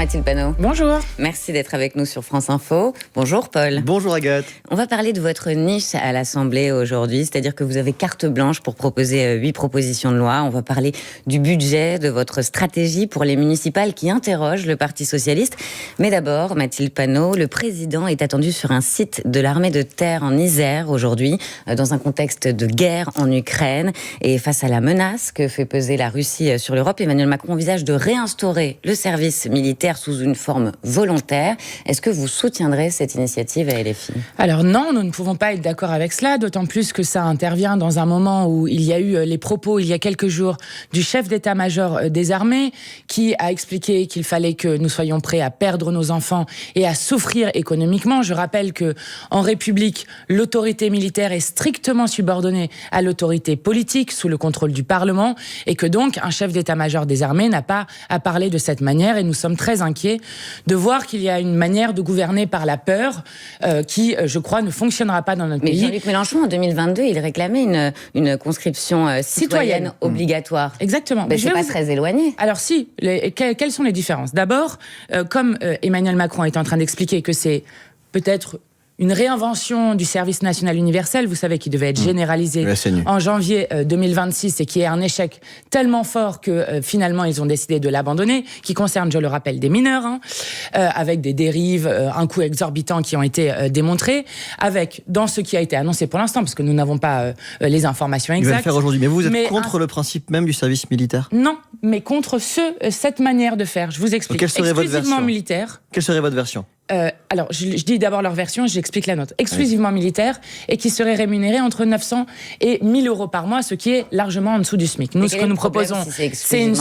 Mathilde Panot. Bonjour. Merci d'être avec nous sur France Info. Bonjour Paul. Bonjour Agathe. On va parler de votre niche à l'Assemblée aujourd'hui, c'est-à-dire que vous avez carte blanche pour proposer 8 propositions de loi. On va parler du budget, de votre stratégie pour les municipales qui interrogent le Parti Socialiste. Mais d'abord, Mathilde Panot, le président est attendu sur un site de l'armée de terre en Isère aujourd'hui, dans un contexte de guerre en Ukraine. Et face à la menace que fait peser la Russie sur l'Europe, Emmanuel Macron envisage de réinstaurer le service militaire sous une forme volontaire. Est-ce que vous soutiendrez cette initiative à LFI ? Alors non, nous ne pouvons pas être d'accord avec cela, d'autant plus que ça intervient dans un moment où il y a eu les propos, il y a quelques jours, du chef d'état-major des armées, qui a expliqué qu'il fallait que nous soyons prêts à perdre nos enfants et à souffrir économiquement. Je rappelle que en République, l'autorité militaire est strictement subordonnée à l'autorité politique, sous le contrôle du Parlement, et que donc un chef d'état-major des armées n'a pas à parler de cette manière, et nous sommes très inquiets de voir qu'il y a une manière de gouverner par la peur qui, je crois, ne fonctionnera pas dans notre pays. Mais Jean-Luc Mélenchon, en 2022, il réclamait une conscription citoyenne obligatoire. Exactement. Mais c'est pas très éloigné. Alors si, quelles sont les différences ? D'abord, comme Emmanuel Macron est en train d'expliquer que c'est peut-être une réinvention du service national universel, vous savez, qui devait être généralisé en janvier 2026 et qui est un échec tellement fort que finalement ils ont décidé de l'abandonner, qui concerne, je le rappelle, des mineurs, avec des dérives, un coût exorbitant qui ont été démontrés, avec, dans ce qui a été annoncé pour l'instant, parce que nous n'avons pas les informations exactes. Il va le faire aujourd'hui, mais vous êtes contre le principe même du service militaire ? Non, mais contre cette manière de faire. Je vous explique. Quelle serait votre version ? Militaire. Quelle serait votre version ? Alors, je dis d'abord leur version, j'explique la nôtre. Exclusivement militaire, et qui serait rémunéré entre 900 et 1000 euros par mois, ce qui est largement en dessous du SMIC. Nous, ce que nous proposons, c'est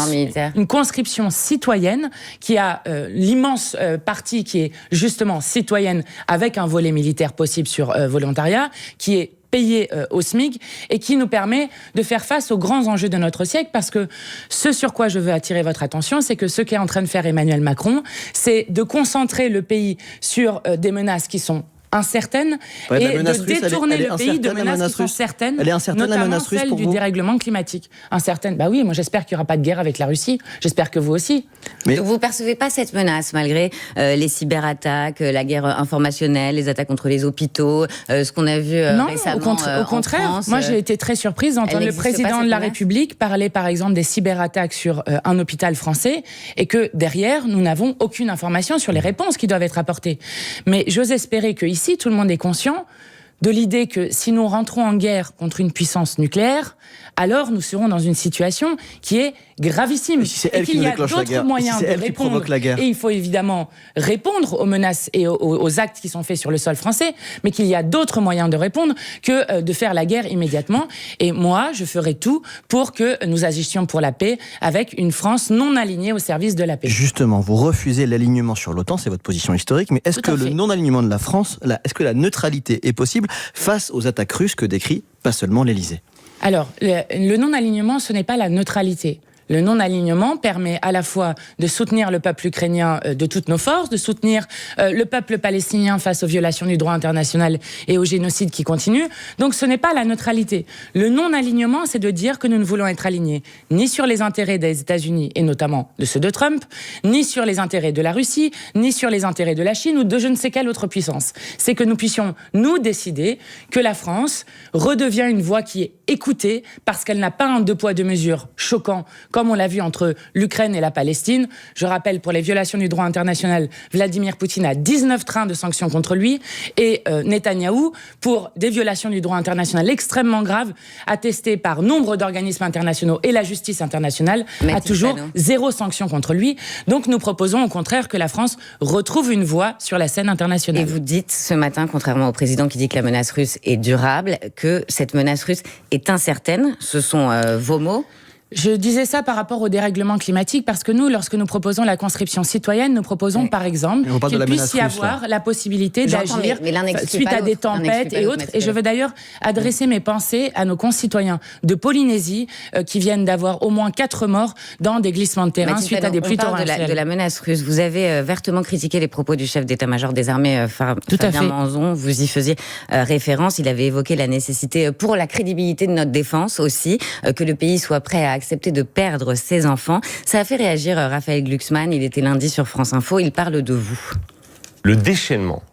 une conscription citoyenne qui a l'immense partie qui est justement citoyenne, avec un volet militaire possible sur volontariat, qui est payé au SMIC et qui nous permet de faire face aux grands enjeux de notre siècle, parce que ce sur quoi je veux attirer votre attention, c'est que ce qu'est en train de faire Emmanuel Macron, c'est de concentrer le pays sur des menaces qui sont incertaine, et de détourner le pays de menaces qui sont certaines, elle est incertaine, notamment la menace russe, celle du dérèglement climatique. Incertaine, bah oui, moi j'espère qu'il n'y aura pas de guerre avec la Russie, j'espère que vous aussi. Mais donc vous ne percevez pas cette menace, malgré les cyberattaques, la guerre informationnelle, les attaques contre les hôpitaux, ce qu'on a vu récemment au contraire, en France, moi j'ai été très surprise d'entendre le président de la République parler par exemple des cyberattaques sur un hôpital français, et que derrière, nous n'avons aucune information sur les réponses qui doivent être apportées. Mais j'ose espérer que ici, tout le monde est conscient de l'idée que si nous rentrons en guerre contre une puissance nucléaire, alors nous serons dans une situation qui est gravissime. Et si c'est elle qui nous déclenche la guerre, moyens si c'est de elle qui répondre, provoque la guerre. et il faut évidemment répondre aux menaces et aux actes qui sont faits sur le sol français, mais qu'il y a d'autres moyens de répondre que de faire la guerre immédiatement. Et moi, je ferai tout pour que nous agissions pour la paix, avec une France non alignée au service de la paix. Justement, vous refusez l'alignement sur l'OTAN, c'est votre position historique, mais est-ce que le non-alignement de la France, est-ce que la neutralité est possible face aux attaques russes que décrit pas seulement l'Élysée ? Alors, le non-alignement, ce n'est pas la neutralité. Le non-alignement permet à la fois de soutenir le peuple ukrainien de toutes nos forces, de soutenir le peuple palestinien face aux violations du droit international et au génocide qui continue. Donc ce n'est pas la neutralité. Le non-alignement, c'est de dire que nous ne voulons être alignés ni sur les intérêts des États-Unis, et notamment de ceux de Trump, ni sur les intérêts de la Russie, ni sur les intérêts de la Chine ou de je ne sais quelle autre puissance. C'est que nous puissions, nous, décider que la France redevient une voix qui est écoutée, parce qu'elle n'a pas un deux poids deux mesures choquant, comme on l'a vu entre l'Ukraine et la Palestine. Je rappelle, pour les violations du droit international, Vladimir Poutine a 19 trains de sanctions contre lui, et Netanyahou, pour des violations du droit international extrêmement graves, attestées par nombre d'organismes internationaux et la justice internationale, a toujours 0 sanction contre lui. Donc nous proposons au contraire que la France retrouve une voix sur la scène internationale. Et vous dites ce matin, contrairement au président qui dit que la menace russe est durable, que cette menace russe est incertaine. Ce sont vos mots. Je disais ça par rapport au dérèglement climatique, parce que nous, lorsque nous proposons la conscription citoyenne, nous proposons par exemple qu'il puisse y avoir la possibilité d'agir suite à des tempêtes et autres. Et je veux d'ailleurs adresser mes pensées à nos concitoyens de Polynésie qui viennent d'avoir au moins 4 morts dans des glissements de terrain suite à des pluies torrentielles. De la menace russe. Vous avez vertement critiqué les propos du chef d'état-major des armées, Fabien Manzon. Vous y faisiez référence. Il avait évoqué la nécessité pour la crédibilité de notre défense aussi, que le pays soit prêt à accepté de perdre ses enfants. Ça a fait réagir Raphaël Glucksmann, il était lundi sur France Info, il parle de vous. Le déchaînement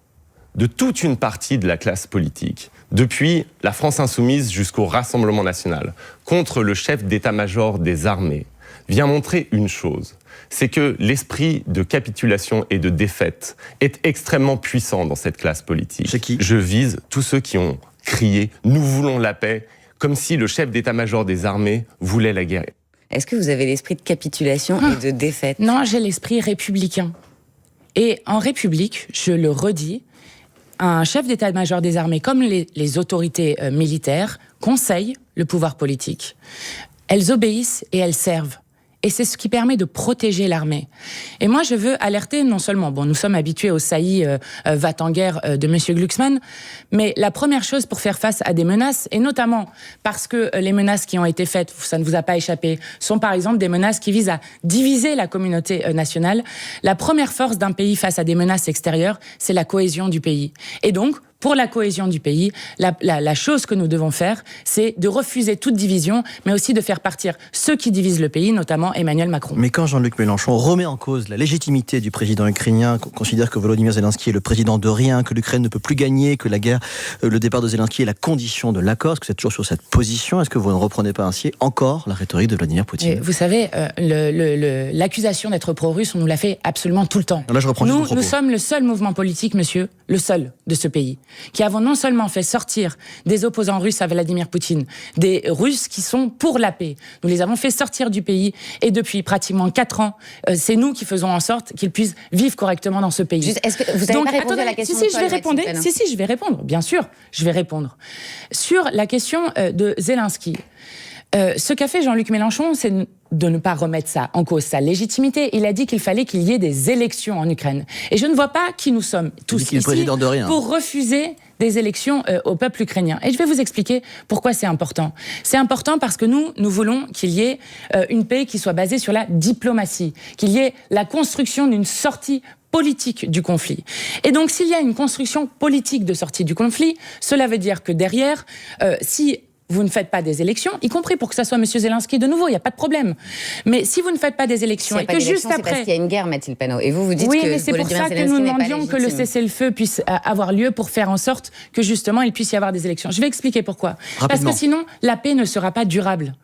de toute une partie de la classe politique, depuis la France Insoumise jusqu'au Rassemblement National, contre le chef d'état-major des armées, vient montrer une chose, c'est que l'esprit de capitulation et de défaite est extrêmement puissant dans cette classe politique. C'est qui ? Je vise tous ceux qui ont crié « Nous voulons la paix », comme si le chef d'état-major des armées voulait la guerre. Est-ce que vous avez l'esprit de capitulation et de défaite ? Non, j'ai l'esprit républicain. Et en République, je le redis, un chef d'état-major des armées, comme les autorités militaires, conseillent le pouvoir politique. Elles obéissent et elles servent. Et c'est ce qui permet de protéger l'armée. Et moi, je veux alerter non seulement, nous sommes habitués aux saillies va-t-en-guerre de Monsieur Glucksmann, mais la première chose pour faire face à des menaces, et notamment parce que les menaces qui ont été faites, ça ne vous a pas échappé, sont par exemple des menaces qui visent à diviser la communauté nationale. La première force d'un pays face à des menaces extérieures, c'est la cohésion du pays. Et donc, pour la cohésion du pays, la chose que nous devons faire, c'est de refuser toute division, mais aussi de faire partir ceux qui divisent le pays, notamment Emmanuel Macron. Mais quand Jean-Luc Mélenchon remet en cause la légitimité du président ukrainien, considère que Volodymyr Zelensky est le président de rien, que l'Ukraine ne peut plus gagner, que la guerre, le départ de Zelensky est la condition de l'accord, est-ce que vous êtes toujours sur cette position ? Est-ce que vous ne reprenez pas ainsi encore la rhétorique de Vladimir Poutine ? Vous savez, l'accusation d'être pro-russe, on nous l'a fait absolument tout le temps. Là, je reprends juste vos propos. Nous sommes le seul mouvement politique, monsieur, le seul de ce pays, qui avons non seulement fait sortir des opposants russes à Vladimir Poutine, des Russes qui sont pour la paix. Nous les avons fait sortir du pays et depuis pratiquement 4 ans, c'est nous qui faisons en sorte qu'ils puissent vivre correctement dans ce pays. Juste, est-ce que vous n'avez pas répondu à la question de Paul je vais répondre. Bien sûr, je vais répondre. Sur la question de Zelensky, ce qu'a fait Jean-Luc Mélenchon, c'est de ne pas remettre ça en cause, sa légitimité. Il a dit qu'il fallait qu'il y ait des élections en Ukraine. Et je ne vois pas qui nous sommes tous ici pour refuser des élections au peuple ukrainien. Et je vais vous expliquer pourquoi c'est important. C'est important parce que nous voulons qu'il y ait une paix qui soit basée sur la diplomatie, qu'il y ait la construction d'une sortie politique du conflit. Et donc, s'il y a une construction politique de sortie du conflit, cela veut dire que derrière, si vous ne faites pas des élections, y compris pour que ça soit M. Zelensky de nouveau, il n'y a pas de problème. Mais si vous ne faites pas des élections et que juste après... C'est parce qu'il y a une guerre, Mathilde Panot. Et vous dites oui, que mais c'est pour ça que nous demandions que le cessez-le-feu puisse avoir lieu pour faire en sorte que justement il puisse y avoir des élections. Je vais expliquer pourquoi. Rapidement. Parce que sinon, la paix ne sera pas durable.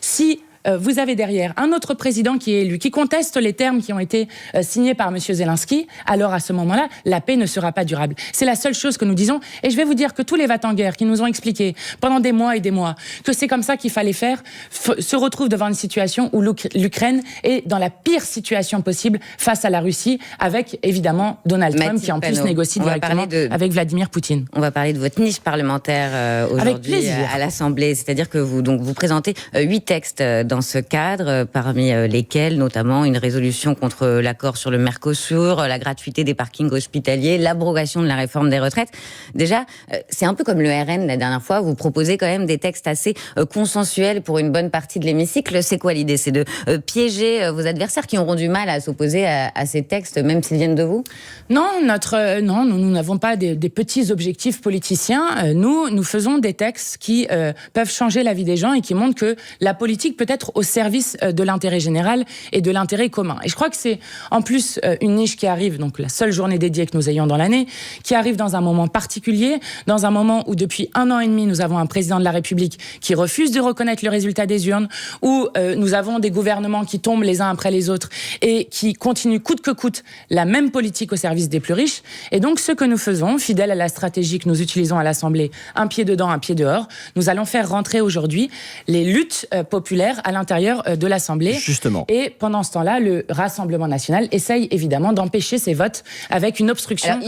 Si vous avez derrière un autre président qui est élu, qui conteste les termes qui ont été signés par M. Zelensky, alors à ce moment-là, la paix ne sera pas durable. C'est la seule chose que nous disons. Et je vais vous dire que tous les va-t-en-guerre qui nous ont expliqué pendant des mois et des mois que c'est comme ça qu'il fallait faire, se retrouvent devant une situation où l'Ukraine est dans la pire situation possible face à la Russie, avec évidemment Donald Trump qui en plus négocie directement avec Vladimir Poutine. On va parler de votre niche parlementaire aujourd'hui à l'Assemblée. C'est-à-dire que vous présentez 8 textes dans ce cadre, parmi lesquels notamment une résolution contre l'accord sur le Mercosur, la gratuité des parkings hospitaliers, l'abrogation de la réforme des retraites. Déjà, c'est un peu comme le RN la dernière fois, vous proposez quand même des textes assez consensuels pour une bonne partie de l'hémicycle. C'est quoi l'idée ? C'est de piéger vos adversaires qui auront du mal à s'opposer à ces textes, même s'ils viennent de vous ? Non, nous n'avons pas des petits objectifs politiciens. Nous faisons des textes qui peuvent changer la vie des gens et qui montrent que la politique peut être au service de l'intérêt général et de l'intérêt commun. Et je crois que c'est en plus une niche qui arrive, donc la seule journée dédiée que nous ayons dans l'année, qui arrive dans un moment particulier, dans un moment où depuis 1 an et demi, nous avons un président de la République qui refuse de reconnaître le résultat des urnes, où nous avons des gouvernements qui tombent les uns après les autres et qui continuent coûte que coûte la même politique au service des plus riches. Et donc ce que nous faisons, fidèle à la stratégie que nous utilisons à l'Assemblée, un pied dedans, un pied dehors, nous allons faire rentrer aujourd'hui les luttes populaires à l'intérieur de l'Assemblée. Justement. Et pendant ce temps-là, le Rassemblement national essaye évidemment d'empêcher ces votes avec une obstruction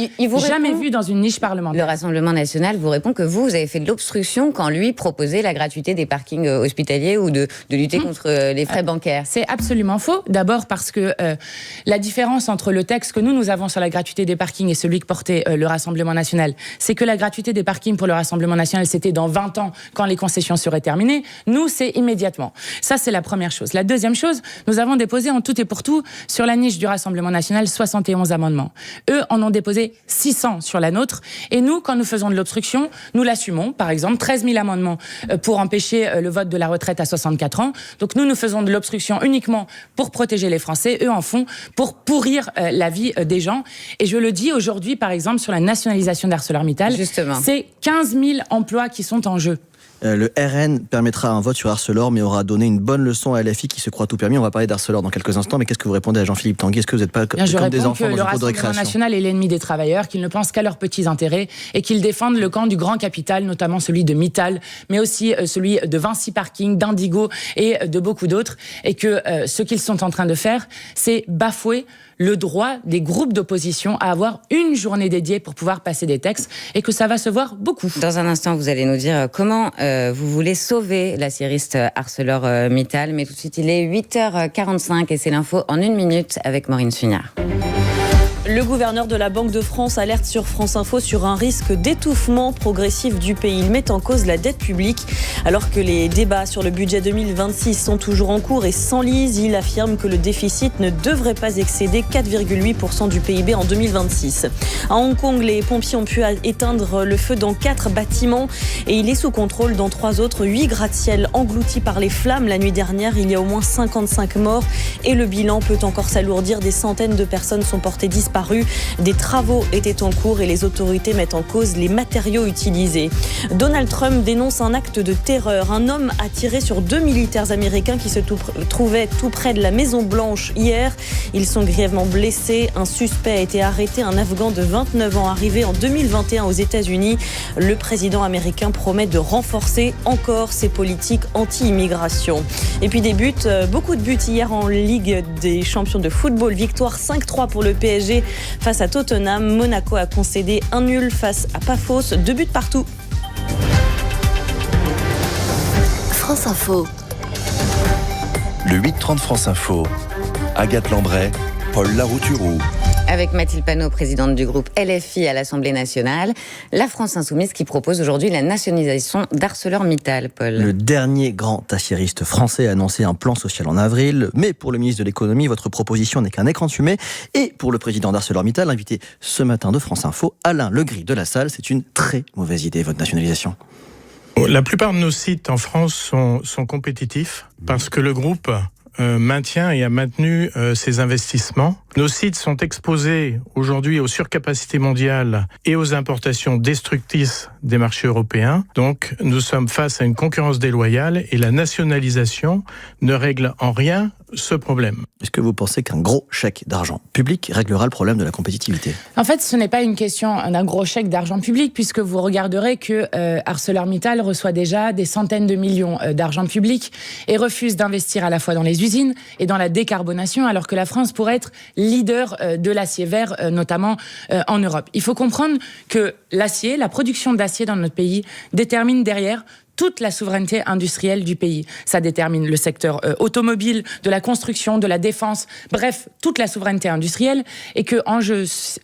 jamais vue dans une niche parlementaire. Le Rassemblement national vous répond que vous avez fait de l'obstruction quand lui proposait la gratuité des parkings hospitaliers ou de lutter contre les frais bancaires. C'est absolument faux. D'abord parce que la différence entre le texte que nous avons sur la gratuité des parkings et celui que portait le Rassemblement national, c'est que la gratuité des parkings pour le Rassemblement national, c'était dans 20 ans quand les concessions seraient terminées. Nous, c'est immédiatement. Ça Ça, c'est la première chose. La deuxième chose, nous avons déposé en tout et pour tout sur la niche du Rassemblement national 71 amendements. Eux en ont déposé 600 sur la nôtre. Et nous, quand nous faisons de l'obstruction, nous l'assumons. Par exemple, 13 000 amendements pour empêcher le vote de la retraite à 64 ans. Donc nous faisons de l'obstruction uniquement pour protéger les Français. Eux en font pour pourrir la vie des gens. Et je le dis aujourd'hui, par exemple, sur la nationalisation d'ArcelorMittal, c'est 15 000 emplois qui sont en jeu. Le RN permettra un vote sur Arcelor, mais aura donné une bonne leçon à LFI qui se croit tout permis. On va parler d'Arcelor dans quelques instants, mais qu'est-ce que vous répondez à Jean-Philippe Tanguy? Est-ce que vous n'êtes pas comme des enfants dans une cour de récréation? Le Rassemblement national est l'ennemi des travailleurs, qu'ils ne pensent qu'à leurs petits intérêts et qu'ils défendent le camp du grand capital, notamment celui de Mittal, mais aussi celui de Vinci Parking, d'Indigo et de beaucoup d'autres. Et que ce qu'ils sont en train de faire, c'est bafouer le droit des groupes d'opposition à avoir une journée dédiée pour pouvoir passer des textes, et que ça va se voir beaucoup. Dans un instant, vous allez nous dire comment vous voulez sauver l'aciériste ArcelorMittal, mais tout de suite, il est 8h45 et c'est l'info en 1 minute avec Maureen Sugnard. Le gouverneur de la Banque de France alerte sur France Info sur un risque d'étouffement progressif du pays. Il met en cause la dette publique. Alors que les débats sur le budget 2026 sont toujours en cours et s'enlisent, il affirme que le déficit ne devrait pas excéder 4,8% du PIB en 2026. À Hong Kong, les pompiers ont pu éteindre le feu dans 4 bâtiments et il est sous contrôle dans 3 autres. 8 gratte-ciel engloutis par les flammes. La nuit dernière, il y a au moins 55 morts et le bilan peut encore s'alourdir. Des centaines de personnes sont portées disparues. Des travaux étaient en cours et les autorités mettent en cause les matériaux utilisés. Donald Trump dénonce un acte de terreur. Un homme a tiré sur 2 militaires américains qui se trouvaient tout près de la Maison-Blanche hier. Ils sont grièvement blessés. Un suspect a été arrêté, un Afghan de 29 ans arrivé en 2021 aux États-Unis. Le président américain promet de renforcer encore ses politiques anti-immigration. Et puis des buts, beaucoup de buts hier en Ligue des champions de football. Victoire 5-3 pour le PSG face à Tottenham. Monaco a concédé un nul face à Paphos, 2 buts partout. France Info. Le 8-30 France Info. Agathe Lambray, Paul Larouturou. Avec Mathilde Panot, présidente du groupe LFI à l'Assemblée nationale, la France insoumise qui propose aujourd'hui la nationalisation d'ArcelorMittal, Paul. Le dernier grand aciériste français a annoncé un plan social en avril, mais pour le ministre de l'économie, votre proposition n'est qu'un écran de fumée. Et pour le président d'ArcelorMittal, invité ce matin de France Info, Alain Legris de la Salle, c'est une très mauvaise idée, votre nationalisation. La plupart de nos sites en France sont compétitifs parce que le groupe maintient et a maintenu ses investissements. Nos sites sont exposés aujourd'hui aux surcapacités mondiales et aux importations destructrices des marchés européens. Donc, nous sommes face à une concurrence déloyale et la nationalisation ne règle en rien ce problème. Est-ce que vous pensez qu'un gros chèque d'argent public réglera le problème de la compétitivité? En fait, ce n'est pas une question d'un gros chèque d'argent public, puisque vous regarderez que ArcelorMittal reçoit déjà des centaines de millions d'argent public et refuse d'investir à la fois dans les usines et dans la décarbonation, alors que la France pourrait être leader de l'acier vert, notamment en Europe. Il faut comprendre que l'acier, la production d'acier dans notre pays, détermine derrière toute la souveraineté industrielle du pays. Ça détermine le secteur automobile, de la construction, de la défense, bref, toute la souveraineté industrielle, et que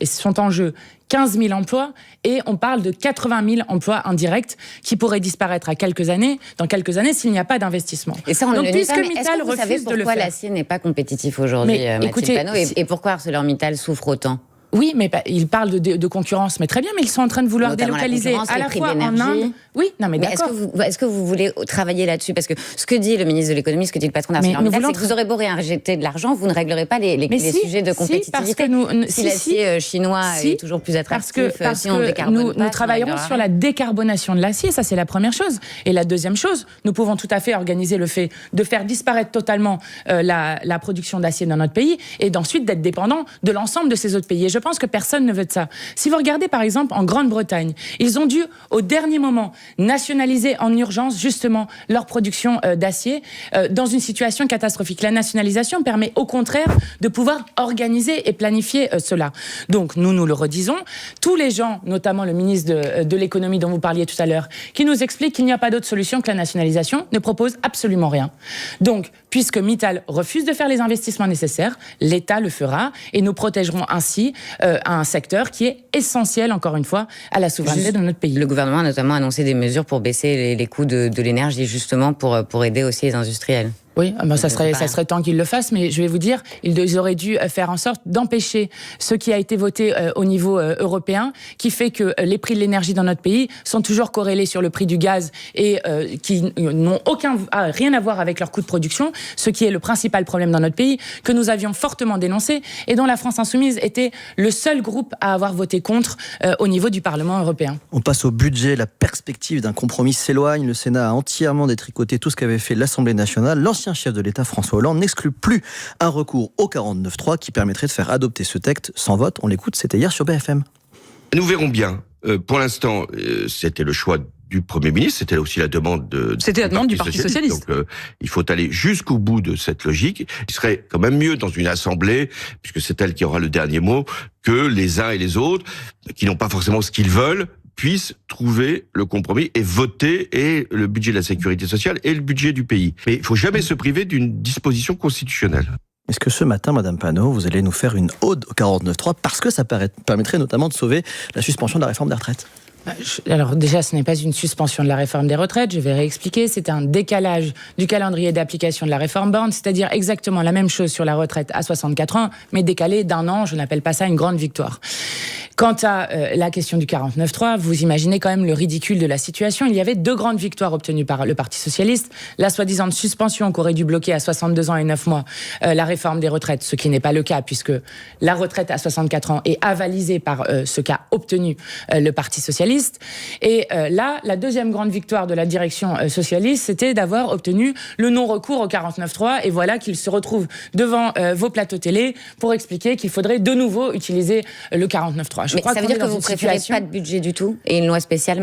sont en jeu 15 000 emplois, et on parle de 80 000 emplois indirects qui pourraient disparaître dans quelques années s'il n'y a pas d'investissement. Et ça, on donc, ne le dit pas, mais est-ce que vous savez de le pourquoi faire. l'acier n'est pas compétitif aujourd'hui, Mathilde Panot, et pourquoi ArcelorMittal souffre autant? Oui, mais ils parlent de concurrence, mais très bien, mais ils sont en train de vouloir notamment délocaliser à la fois en Inde. Oui, non, mais d'accord. Est-ce que vous voulez travailler là-dessus? Parce que ce que dit le ministre de l'économie, ce que dit le patron d'ArcelorMittal, c'est que vous aurez beau réinjecter de l'argent, vous ne réglerez pas les sujets de compétitivité. Si l'acier chinois est toujours plus attractif, parce si on décarbone pas, nous travaillerons sur la décarbonation de l'acier, ça c'est la première chose. Et la deuxième chose, nous pouvons tout à fait organiser le fait de faire disparaître totalement la production d'acier dans notre pays et d'ensuite d'être dépendant de l'ensemble de ces autres pays. Et je pense que personne ne veut de ça. Si vous regardez par exemple en Grande-Bretagne, ils ont dû au dernier moment nationaliser en urgence justement leur production d'acier dans une situation catastrophique. La nationalisation permet au contraire de pouvoir organiser et planifier cela. Donc nous le redisons, tous les gens, notamment le ministre de l'économie dont vous parliez tout à l'heure, qui nous explique qu'il n'y a pas d'autre solution que la nationalisation, ne propose absolument rien. Donc, puisque Mittal refuse de faire les investissements nécessaires, l'État le fera et nous protégerons ainsi un secteur qui est essentiel, encore une fois, à la souveraineté de notre pays. Le gouvernement a notamment annoncé des mesures pour baisser les coûts de l'énergie, justement pour aider aussi les industriels. Oui, ça serait temps qu'ils le fassent, mais je vais vous dire, ils auraient dû faire en sorte d'empêcher ce qui a été voté au niveau européen, qui fait que les prix de l'énergie dans notre pays sont toujours corrélés sur le prix du gaz et qui n'ont rien à voir avec leur coût de production, ce qui est le principal problème dans notre pays, que nous avions fortement dénoncé et dont la France Insoumise était le seul groupe à avoir voté contre au niveau du Parlement européen. On passe au budget. La perspective d'un compromis s'éloigne. Le Sénat a entièrement détricoté tout ce qu'avait fait l'Assemblée nationale. L'ancien chef de l'État, François Hollande, n'exclut plus un recours au 49.3 qui permettrait de faire adopter ce texte sans vote. On l'écoute, c'était hier sur BFM. Nous verrons bien. Pour l'instant, c'était le choix du Premier ministre, c'était aussi la demande du Parti socialiste. Donc il faut aller jusqu'au bout de cette logique. Il serait quand même mieux dans une assemblée, puisque c'est elle qui aura le dernier mot, que les uns et les autres, qui n'ont pas forcément ce qu'ils veulent, puissent trouver le compromis et voter et le budget de la sécurité sociale et le budget du pays. Mais il ne faut jamais se priver d'une disposition constitutionnelle. Est-ce que ce matin, Madame Panot, vous allez nous faire une ode au 49.3 parce que ça permettrait notamment de sauver la suspension de la réforme des retraites ? Alors déjà, ce n'est pas une suspension de la réforme des retraites, je vais réexpliquer, c'est un décalage du calendrier d'application de la réforme Borne, c'est-à-dire exactement la même chose sur la retraite à 64 ans, mais décalée d'1 an, je n'appelle pas ça une grande victoire. Quant à la question du 49.3, vous imaginez quand même le ridicule de la situation. Il y avait 2 grandes victoires obtenues par le Parti socialiste. La soi-disant suspension qu'aurait dû bloquer à 62 ans et 9 mois la réforme des retraites, ce qui n'est pas le cas puisque la retraite à 64 ans est avalisée par ce qu'a obtenu le Parti socialiste. Et là, la deuxième grande victoire de la direction socialiste, c'était d'avoir obtenu le non-recours au 49.3. Et voilà qu'ils se retrouvent devant vos plateaux télé pour expliquer qu'il faudrait de nouveau utiliser le 49.3. Mais ça veut dire que vous préférez pas de budget du tout et une loi spéciale,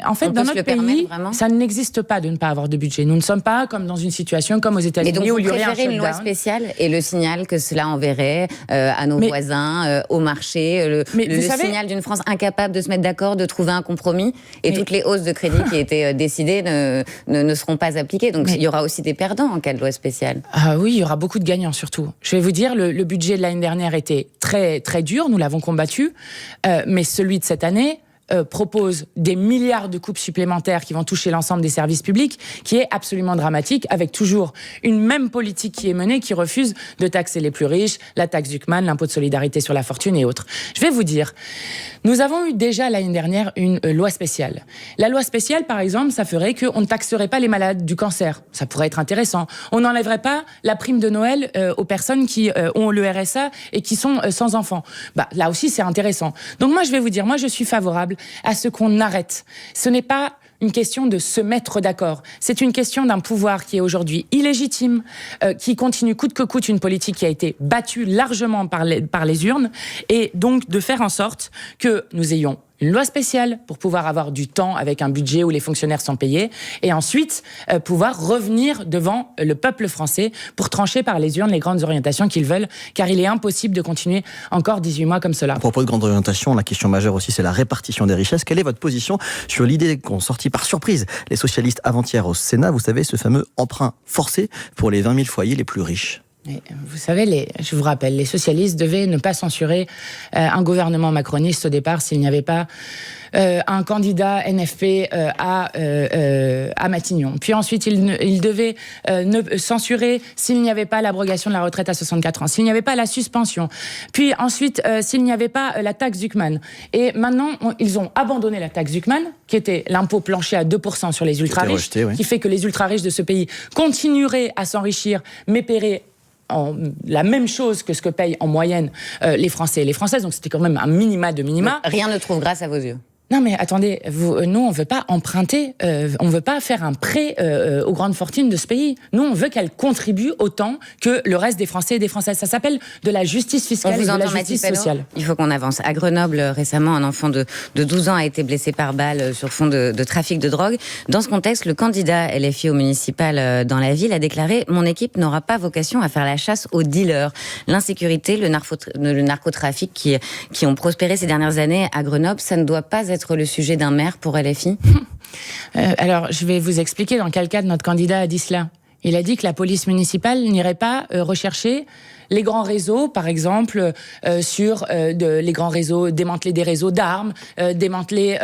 en fait, dans notre pays, ça n'existe pas de ne pas avoir de budget. Nous ne sommes pas comme dans une situation comme aux États-Unis où il y aurait un shutdown. Une loi spéciale et le signal que cela enverrait à nos voisins, au marché, le signal d'une France incapable de se mettre d'accord, de trouver un compromis et toutes les hausses de crédit qui étaient décidées ne seront pas appliquées. Donc il y aura aussi des perdants en cas de loi spéciale. Ah oui, il y aura beaucoup de gagnants surtout. Je vais vous dire, le budget de l'année dernière était très, très dur, nous l'avons combattu. Mais celui de cette année propose des milliards de coupes supplémentaires qui vont toucher l'ensemble des services publics, qui est absolument dramatique, avec toujours une même politique qui est menée, qui refuse de taxer les plus riches, la taxe Zuckman, l'impôt de solidarité sur la fortune et autres. Je vais vous dire, nous avons eu déjà l'année dernière une loi spéciale. La loi spéciale, par exemple, ça ferait qu'on ne taxerait pas les malades du cancer. Ça pourrait être intéressant. On n'enlèverait pas la prime de Noël aux personnes qui ont le RSA et qui sont sans enfants. Là aussi, c'est intéressant. Donc moi, je vais vous dire, moi, je suis favorable à ce qu'on arrête. Ce n'est pas une question de se mettre d'accord. C'est une question d'un pouvoir qui est aujourd'hui illégitime, qui continue coûte que coûte une politique qui a été battue largement par les urnes, et donc de faire en sorte que nous ayons une loi spéciale pour pouvoir avoir du temps avec un budget où les fonctionnaires sont payés, et ensuite pouvoir revenir devant le peuple français pour trancher par les urnes les grandes orientations qu'ils veulent, car il est impossible de continuer encore 18 mois comme cela. À propos de grandes orientations, la question majeure aussi, c'est la répartition des richesses. Quelle est votre position sur l'idée qu'ont sorti par surprise les socialistes avant-hier au Sénat, vous savez, ce fameux emprunt forcé pour les 20 000 foyers les plus riches? Vous savez, je vous rappelle, les socialistes devaient ne pas censurer un gouvernement macroniste au départ s'il n'y avait pas un candidat NFP à Matignon. Puis ensuite, il devait ne censurer s'il n'y avait pas l'abrogation de la retraite à 64 ans, s'il n'y avait pas la suspension. Puis ensuite, s'il n'y avait pas la taxe Zuckman. Et maintenant, ils ont abandonné la taxe Zuckman, qui était l'impôt plancher à 2% sur les ultra-riches, qui fait que les ultra-riches de ce pays continueraient à s'enrichir, mais paieraient la même chose que ce que payent en moyenne les Français et les Françaises. Donc c'était quand même un minima de minima. Rien ne trouve grâce à vos yeux. Non mais attendez, nous on veut pas emprunter, on veut pas faire un prêt aux grandes fortunes de ce pays. Nous on veut qu'elles contribuent autant que le reste des Français et des Françaises. Ça s'appelle de la justice fiscale et de la justice sociale. Il faut qu'on avance. À Grenoble, récemment, un enfant de 12 ans a été blessé par balle sur fond de trafic de drogue. Dans ce contexte, le candidat LFI au municipal dans la ville a déclaré « Mon équipe n'aura pas vocation à faire la chasse aux dealers ». L'insécurité, le narcotrafic qui ont prospéré ces dernières années à Grenoble, ça ne doit pas être le sujet d'un maire pour LFI? Alors, je vais vous expliquer dans quel cadre notre candidat a dit cela. Il a dit que la police municipale n'irait pas rechercher les grands réseaux, par exemple, les grands réseaux, démanteler des réseaux d'armes, démanteler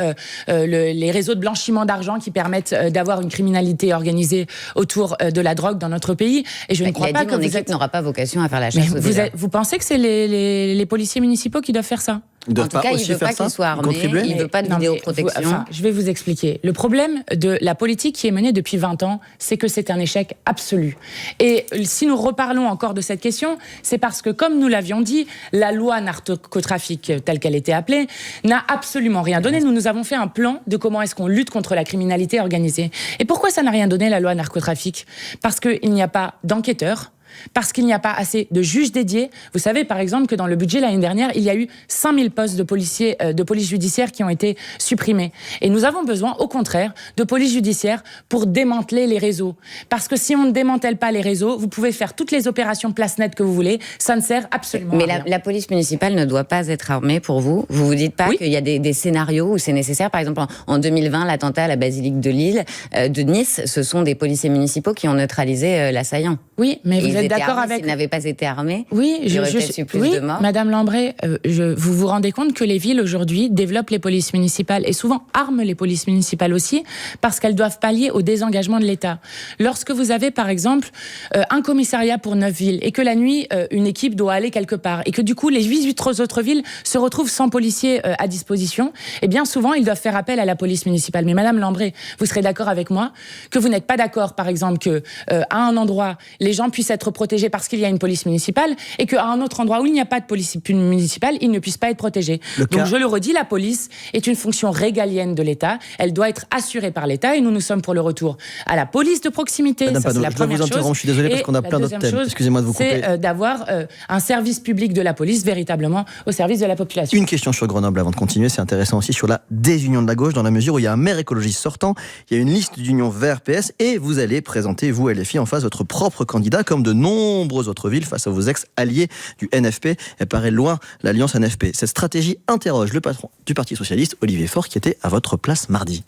les réseaux de blanchiment d'argent qui permettent d'avoir une criminalité organisée autour de la drogue dans notre pays. Et je ne crois pas que mon équipe n'aura pas vocation à faire la chasse aux dealers. Vous pensez que c'est les policiers municipaux qui doivent faire ça ? En tout cas, il ne veut pas qu'il soit armé, il ne veut pas de vidéoprotection. Je vais vous expliquer. Le problème de la politique qui est menée depuis 20 ans, c'est que c'est un échec absolu. Et si nous reparlons encore de cette question, c'est parce que, comme nous l'avions dit, la loi narcotrafic, telle qu'elle était appelée, n'a absolument rien donné. Nous avons fait un plan de comment est-ce qu'on lutte contre la criminalité organisée. Et pourquoi ça n'a rien donné, la loi narcotrafic ? Parce qu'il n'y a pas d'enquêteurs, parce qu'il n'y a pas assez de juges dédiés. Vous savez, par exemple, que dans le budget l'année dernière, il y a eu 5000 postes de policiers, de police judiciaire qui ont été supprimés. Et nous avons besoin, au contraire, de police judiciaire pour démanteler les réseaux. Parce que si on ne démantèle pas les réseaux, vous pouvez faire toutes les opérations place nette que vous voulez, ça ne sert absolument à rien. Mais la police municipale ne doit pas être armée pour vous. Vous vous dites pas qu'il y a des scénarios où c'est nécessaire. Par exemple, en 2020, l'attentat à la basilique de Nice, ce sont des policiers municipaux qui ont neutralisé l'assaillant. Oui, mais vous êtes d'accord avec... S'ils n'avaient pas été armés, oui, il y aurait peut-être eu plus de morts. Madame Lambret, vous vous rendez compte que les villes aujourd'hui développent les polices municipales et souvent arment les polices municipales aussi parce qu'elles doivent pallier au désengagement de l'État. Lorsque vous avez par exemple un commissariat pour 9 villes et que la nuit une équipe doit aller quelque part et que du coup les 8 autres villes se retrouvent sans policiers à disposition, et bien souvent ils doivent faire appel à la police municipale. Mais Madame Lambret, vous serez d'accord avec moi que vous n'êtes pas d'accord par exemple que à un endroit les gens puissent être protégés parce qu'il y a une police municipale et qu'à un autre endroit où il n'y a pas de police municipale, ils ne puissent pas être protégés. Donc je le redis, la police est une fonction régalienne de l'État. Elle doit être assurée par l'État et nous sommes pour le retour à la police de proximité. Madame Ça, c'est la première chose. Je suis désolé parce qu'on a plein d'autres thèmes. Excusez-moi de vous couper. C'est d'avoir un service public de la police véritablement au service de la population. Une question sur Grenoble avant de continuer. C'est intéressant aussi sur la désunion de la gauche dans la mesure où il y a un maire écologiste sortant, il y a une liste d'union Vert PS et vous allez présenter, vous LFI, en face votre propre candidat comme de nombreuses autres villes face à vos ex-alliés du NFP. Elle paraît loin, l'alliance NFP. Cette stratégie interroge le patron du Parti Socialiste, Olivier Faure, qui était à votre place mardi.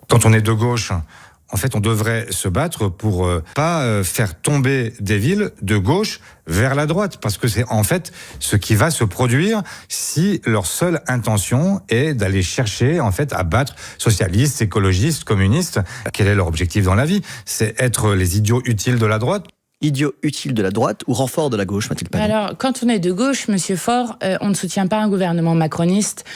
Quand on est de gauche, en fait, on devrait se battre pour pas faire tomber des villes de gauche vers la droite, parce que c'est en fait ce qui va se produire si leur seule intention est d'aller chercher en fait à battre socialistes, écologistes, communistes. Quel est leur objectif dans la vie ? C'est être les idiots utiles de la droite. Idiot utile de la droite ou renfort de la gauche, Mathilde Panot ? Alors, quand on est de gauche, Monsieur Faure, on ne soutient pas un gouvernement macroniste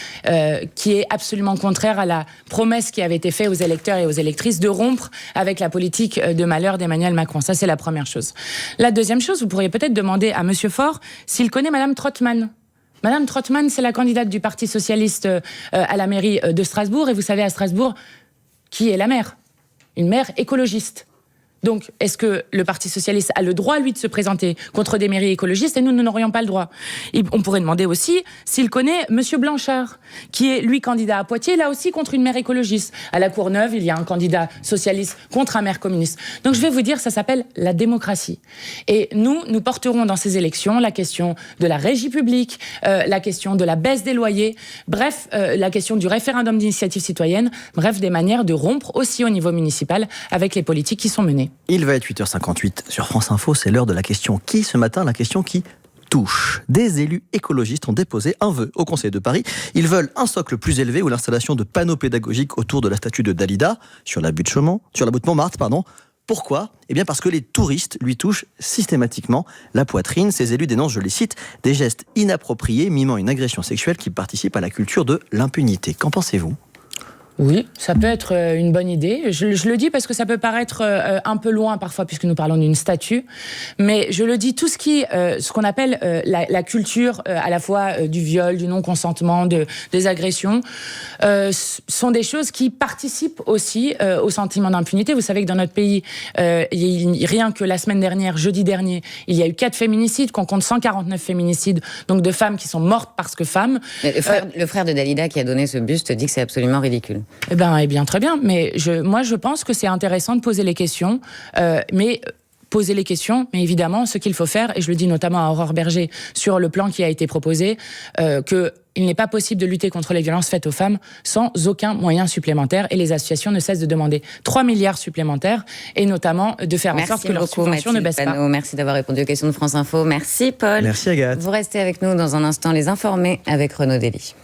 qui est absolument contraire à la promesse qui avait été faite aux électeurs et aux électrices de rompre avec la politique de malheur d'Emmanuel Macron. Ça, c'est la première chose. La deuxième chose, vous pourriez peut-être demander à Monsieur Faure s'il connaît Madame Trottmann. Madame Trottmann, c'est la candidate du Parti Socialiste à la mairie de Strasbourg. Et vous savez, à Strasbourg, qui est la maire ? Une maire écologiste. Donc, est-ce que le Parti Socialiste a le droit, lui, de se présenter contre des mairies écologistes et nous n'aurions pas le droit ? On pourrait demander aussi s'il connaît Monsieur Blanchard, qui est, lui, candidat à Poitiers, là aussi contre une maire écologiste. À la Courneuve, il y a un candidat socialiste contre un maire communiste. Donc, je vais vous dire, ça s'appelle la démocratie. Et nous porterons dans ces élections la question de la régie publique, la question de la baisse des loyers, bref, la question du référendum d'initiative citoyenne, bref, des manières de rompre aussi au niveau municipal avec les politiques qui sont menées. Il va être 8h58 sur France Info, c'est l'heure de la question qui, ce matin, la question qui touche. Des élus écologistes ont déposé un vœu au Conseil de Paris. Ils veulent un socle plus élevé ou l'installation de panneaux pédagogiques autour de la statue de Dalida, sur la butte Montmartre. Pourquoi ? Eh bien parce que les touristes lui touchent systématiquement la poitrine. Ces élus dénoncent, je les cite, des gestes inappropriés mimant une agression sexuelle qui participe à la culture de l'impunité. Qu'en pensez-vous ? Oui, ça peut être une bonne idée. Je le dis parce que ça peut paraître un peu loin parfois puisque nous parlons d'une statue. Mais je le dis, tout ce qu'on appelle la culture à la fois du viol, du non-consentement, des agressions, sont des choses qui participent aussi au sentiment d'impunité. Vous savez que dans notre pays, rien que la semaine dernière, jeudi dernier, il y a eu 4 féminicides, qu'on compte 149 féminicides, donc de femmes qui sont mortes parce que femmes. Mais le frère de Dalida qui a donné ce buste dit que c'est absolument ridicule. Eh bien, très bien. Mais moi, je pense que c'est intéressant de poser les questions. Mais poser les questions, mais évidemment, ce qu'il faut faire, et je le dis notamment à Aurore Berger sur le plan qui a été proposé, qu'il n'est pas possible de lutter contre les violences faites aux femmes sans aucun moyen supplémentaire, et les associations ne cessent de demander 3 milliards supplémentaires, et notamment de faire en sorte que leurs subventions ne baissent pas. Merci d'avoir répondu aux questions de France Info. Merci Paul. Merci Agathe. Vous restez avec nous dans un instant, les informés avec Renaud Dely.